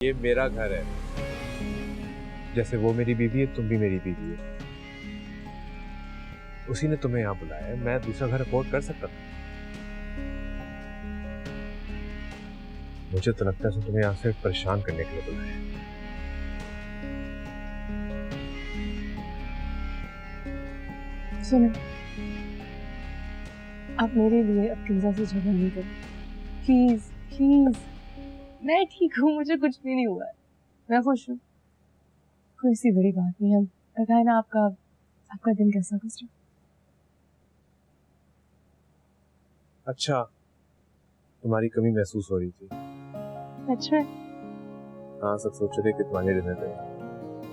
ये मेरा घर है, जैसे वो मेरी बीवी है, तुम भी मेरी बीवी है। उसी ने तुम्हें यहाँ बुलाया है, मैं दूसरा घर अफोर्ड कर सकता था। मुझे तो लगता है तुम्हें यहाँ से परेशान करने के लिए बुलाया है। सुनो, आप मेरे लिए अब किंजा से झगड़ा नहीं करो, प्लीज प्लीज। मैं ठीक हूँ, मुझे कुछ भी नहीं हुआ है, मैं खुश हूँ। कोई सी बड़ी बात नहीं है। बताए ना आपका आपका दिन कैसा गुजरा? अच्छा, तुम्हारी कमी महसूस हो रही थी? सच में? हाँ, सब सोच रहे कि तुम्हारे डिनर पे।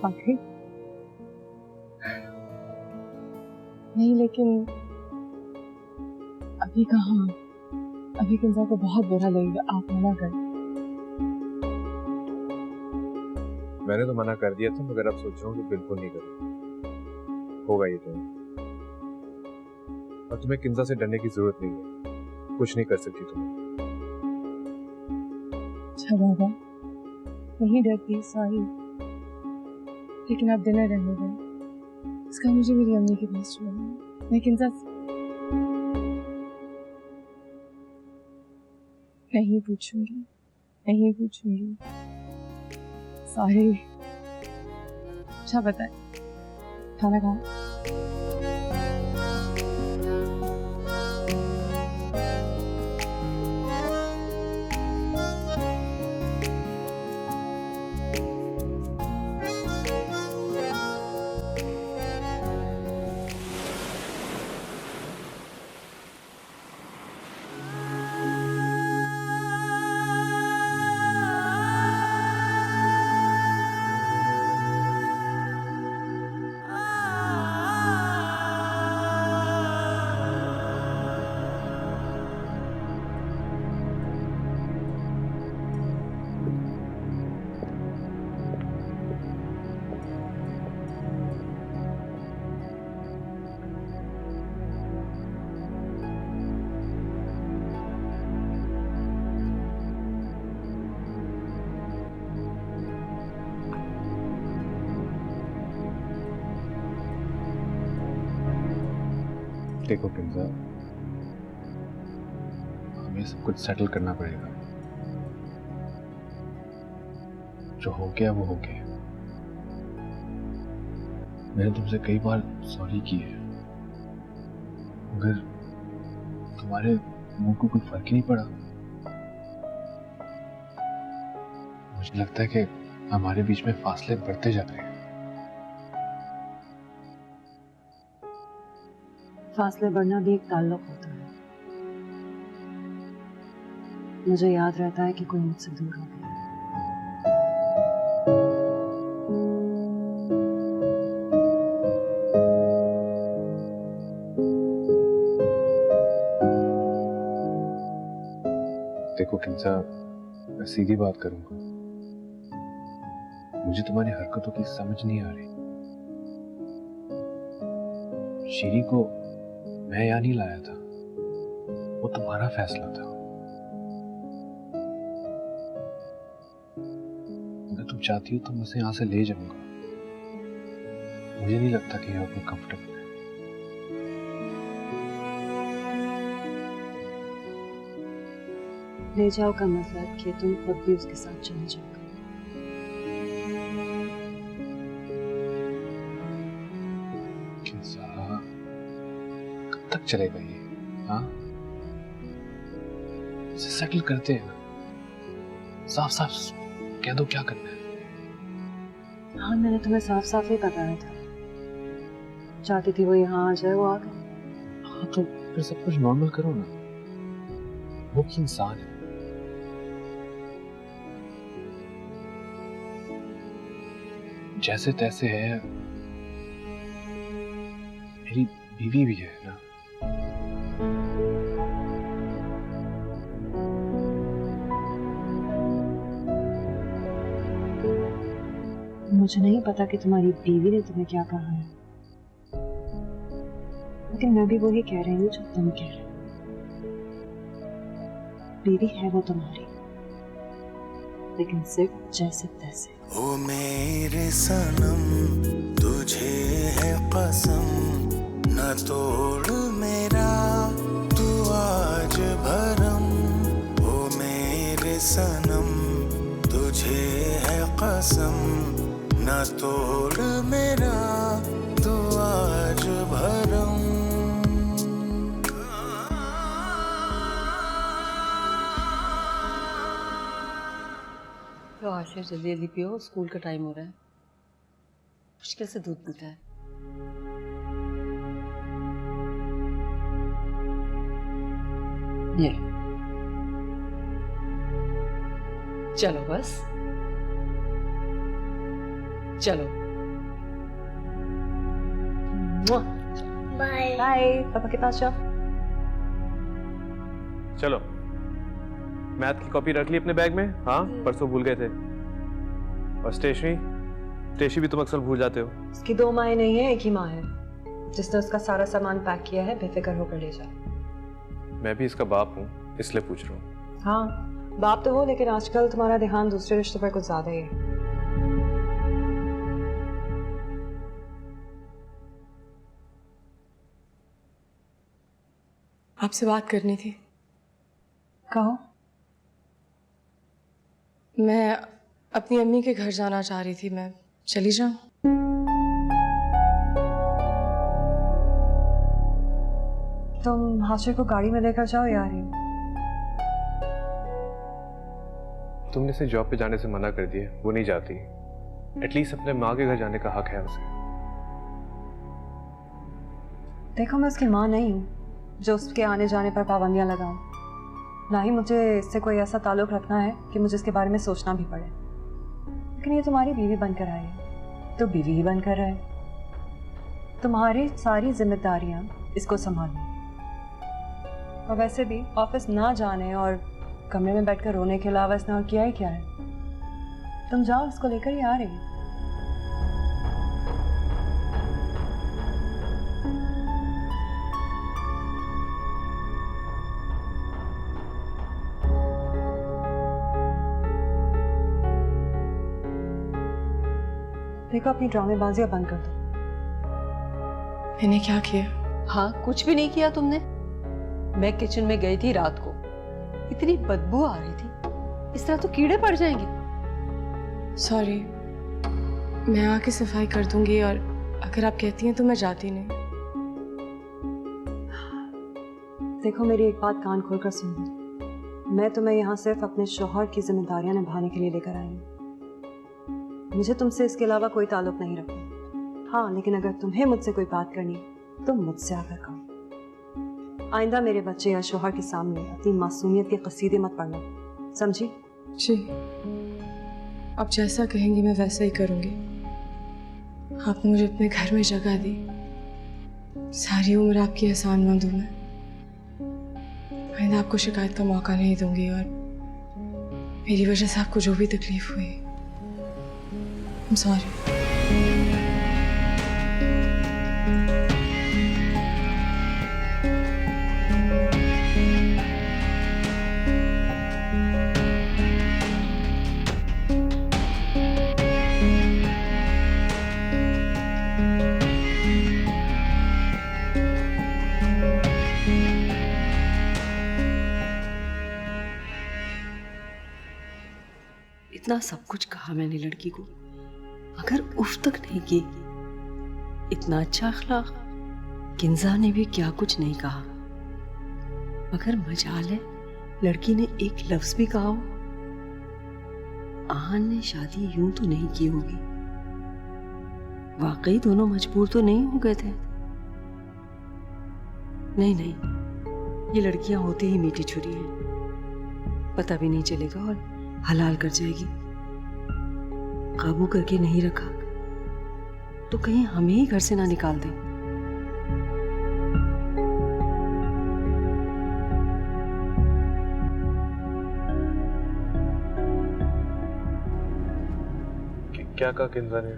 वाकई? नहीं, लेकिन अभी कहाँ, अभी किंजा को बहुत बुरा लगेगा, आप मना कर। मैंने तो मना कर दिया था, मगर अब सोच रहा हूँ कि बिल्कुल नहीं करूँ। होगा ये तो। और तुम्हें किंजा से डरने की जरूरत नहीं है, कुछ नहीं कर सकती तुम। अच्छा बाबा, नहीं डरती, सॉरी, लेकिन आप डिनर रहने दें। इसका मुझे मेरी अम्मी के पास छोड़ना है। मैं किंजा नहीं पूछूंगी, नहीं पूछूंगी, सॉरी। अच्छा बताए, खाना खाओ। देखो किंजा, हमें सब कुछ सेटल करना पड़ेगा। जो हो गया वो हो गया। मैंने तुमसे कई बार सॉरी की है, मगर तुम्हारे मुंह को कोई फर्क ही नहीं पड़ा। मुझे लगता है कि हमारे बीच में फासले बढ़ते जा रहे हैं। फासले बढ़ना भी एक ताल्लुक होता है। मुझे याद रहता है कि कोई मुझसे दूर हो गया। देखो किंजा, मैं सीधी बात करूंगा, मुझे तुम्हारी हरकतों की समझ नहीं आ रही। शीरी को मैं यहाँ नहीं लाया था, वो तुम्हारा फैसला था। अगर तुम चाहती हो तो मैं उसे यहाँ से ले जाऊंगा। मुझे नहीं लगता कि यहाँ पर कंफर्टेबल है। ले जाओ का मतलब कि तुम खुद भी उसके साथ चले जाओगे। कब तक चलेगा ये? हाँ, इसे सेटल करते हैं ना, साफ साफ कह दो क्या करना है। हाँ, मैंने तुम्हें साफ साफ ही बताया था। चाहती थी वो यहाँ आ जाए, वो आ गई। हाँ, तो फिर सब कुछ नॉर्मल करो ना। वो भी इंसान है। जैसे तैसे है, मेरी बीवी भी है ना। मुझे नहीं पता कि तुम्हारी बीवी ने तुम्हें क्या कहा है, लेकिन मैं भी वही कह रही हूँ जो तुम कह रहे हो। बीवी है वो तुम्हारी, लेकिन सिर्फ जैसे तैसे। ओ मेरे सनम तुझे है कसम, न तोड़ मेरा तू आज भरम। ओ मेरे सनम तुझे है कसम, न तोड़ मेरा तू आज भरम। तो आशिर जल्दी जल्दी पियो, स्कूल का टाइम हो रहा है। मुश्किल से दूध पीता है। ये चलो बस चलो। बाय बाय पापा के पास जाओ। चलो, मैथ की कॉपी रख ली अपने बैग में? हाँ, परसों भूल गए थे। और स्टेशनरी भी तुम अक्सर भूल जाते हो। उसकी 2 माएँ नहीं है, एक ही माँ है जिसने उसका सारा सामान पैक किया है। बेफिक्र होकर ले जाओ। मैं भी इसका बाप हूँ, इसलिए पूछ रहा हूँ। हाँ बाप तो हो, लेकिन आजकल तुम्हारा ध्यान दूसरे रिश्तों पर कुछ ज्यादा ही है। आपसे बात करनी थी। कहो। मैं अपनी अम्मी के घर जाना चाह रही थी, मैं चली जाऊं? तुम हाशिर को गाड़ी में लेकर जाओ यार। तुमने इसे जॉब पे जाने से मना कर दिया, वो नहीं जाती। एटलीस्ट अपने माँ के घर जाने का हक है उसे। देखो मैं उसकी माँ नहीं हूँ जो उसके आने जाने पर पाबंदियां लगाऊं। ना ही मुझे इससे कोई ऐसा ताल्लुक रखना है कि मुझे इसके बारे में सोचना भी पड़े। लेकिन ये तुम्हारी बीवी बनकर आई है तो बीवी ही बनकर रहे। तुम्हारी सारी जिम्मेदारियां इसको संभालनी। और वैसे भी ऑफिस ना जाने और कमरे में बैठकर रोने के अलावा इसने और किया ही क्या है। तुम जाओ, इसको लेकर ही आ रही है। देखो अपनी ड्रामेबाजियां बंद कर दो। मैंने क्या किया? हाँ कुछ भी नहीं किया तुमने। मैं किचन में गई थी रात को, इतनी बदबू आ रही थी, इस तरह तो कीड़े पड़ जाएंगे। सॉरी, मैं आके सफाई कर दूंगी और अगर आप कहती हैं तो मैं जाती नहीं। देखो मेरी एक बात कान खोलकर सुन लो। मैं तुम्हें यहाँ सिर्फ अपने शौहर की जिम्मेदारियां निभाने के लिए लेकर आई हूँ। मुझे तुमसे इसके अलावा कोई ताल्लुक नहीं रखता। हाँ लेकिन अगर तुम्हें मुझसे कोई बात करनी तो मुझसे आकर कहो। आइंदा मेरे बच्चे या शौहर के सामने अपनी मासूमियत के कसीदे मत पढ़ना, समझी? जी, आप जैसा कहेंगी मैं वैसा ही करूंगी। आपने मुझे अपने घर में जगह दी, सारी उम्र आपकी एहसानमंद हूं मैं। आइंदा आपको शिकायत का मौका नहीं दूंगी और मेरी वजह से आपको जो भी तकलीफ हुई, I'm sorry. इतना सब कुछ कहा मैंने लड़की को, मगर उफ तक नहीं की। इतना अच्छा अखलाक, किंजा ने भी क्या कुछ नहीं कहा, मगर मजाल है लड़की ने एक लफ्ज भी कहा हो। आहान ने शादी यूं तो नहीं की होगी। वाकई दोनों मजबूर तो नहीं हो गए थे। नहीं नहीं, ये लड़कियां होती ही मीठी छुरी हैं, पता भी नहीं चलेगा और हलाल कर जाएगी। काबू करके नहीं रखा तो कहीं हमें ही घर से ना निकाल दे। क्या कहा किंजा ने?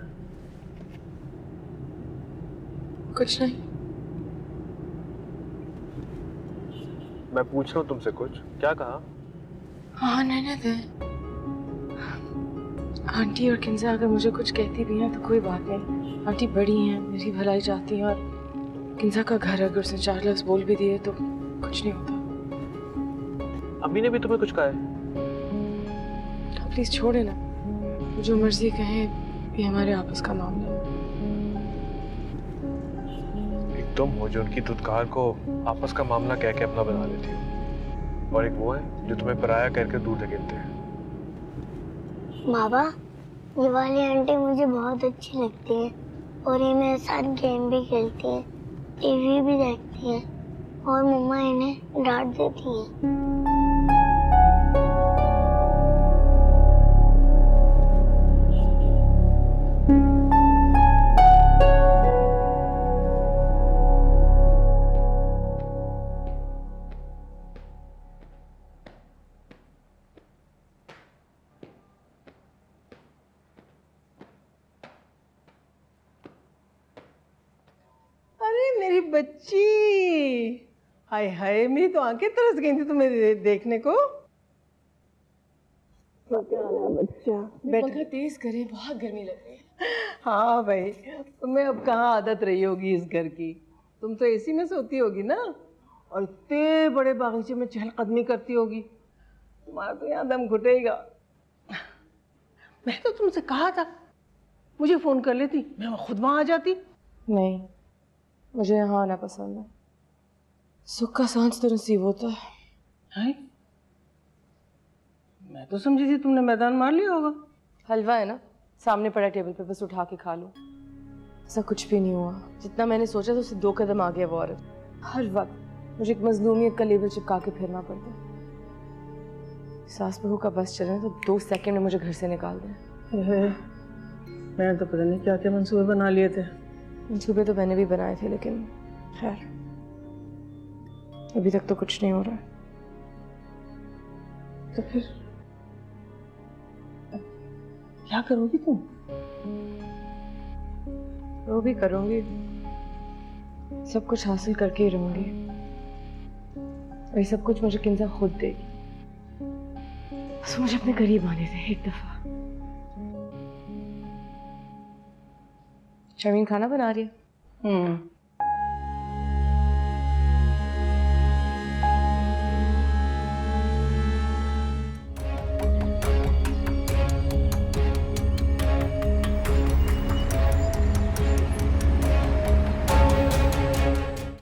कुछ नहीं। मैं पूछ रहा हूँ तुमसे कुछ, क्या कहा? हाँ रहने दे, आंटी और किंजा अगर मुझे कुछ कहती भी हैं तो कोई बात नहीं। आंटी बड़ी हैं, मेरी भलाई चाहती हैं, और किंजा का घर अगर उसने 4 लफ्ज़ बोल भी दिए तो कुछ नहीं होता। अम्मी ने भी तुम्हें कुछ कहा है? प्लीज छोड़े ना, जो मर्जी कहे, ये हमारे आपस का मामला है। एक तुम हो जो उनकी दुत्कार को आपस का मामला कह के अपना बना लेती हो, और एक वो है जो तुम्हें पराया करके दूर धकेलते हैं। बाबा, ये वाली आंटी मुझे बहुत अच्छी लगती है और ये मेरे साथ गेम भी खेलती है, टीवी भी देखती है, और मम्मा इन्हें डांट देती है। अरे मेरी बच्ची, हाय हाय, मेरी तो आंखें तरस गई थी तुम्हें देखने को। बच्चा पंखा तेज करे, बहुत गर्मी लग रही है। हाँ भाई, तुम्हें अब कहाँ आदत रही होगी इस घर की। तुम तो एसी में सोती होगी ना, और इतने बड़े बागीचे में चहलकदमी करती होगी, तुम्हारा तो यहाँ दम घुटेगा। मैं तो तुमसे कहा था मुझे फोन कर लेती, मैं खुद वहां आ जाती। नहीं, मुझे यहाँ आना पसंद है। सुख का सांस तो नसीब होता है। हैं? मैं तो समझी थी तुमने मैदान मार लिया होगा। हलवा है ना, सामने पड़ा टेबल पे, बस उठा के खा लो। ऐसा कुछ भी नहीं हुआ। जितना मैंने सोचा था उससे 2 कदम आगे है वो औरत। हर वक्त मुझे एक मजलूमियत का लेबल चिपका के फिरना पड़ता है। सास बहू का बस चले तो 2 सेकंड में मुझे घर से निकाल दें। मैंने तो पता नहीं क्या क्या मंसूबे बना लिए थे। मंसूबे तो मैंने भी बनाए थे, लेकिन खैर अभी तक तो कुछ नहीं हो रहा। तो फिर क्या करोगी तुम? वो भी करूंगी, सब कुछ हासिल करके ही रहूंगी, और ये सब कुछ मुझे किंजा खुद देगी। बस मुझे अपने करीब आने दे एक दफा। शर्मीन खाना बना रही है।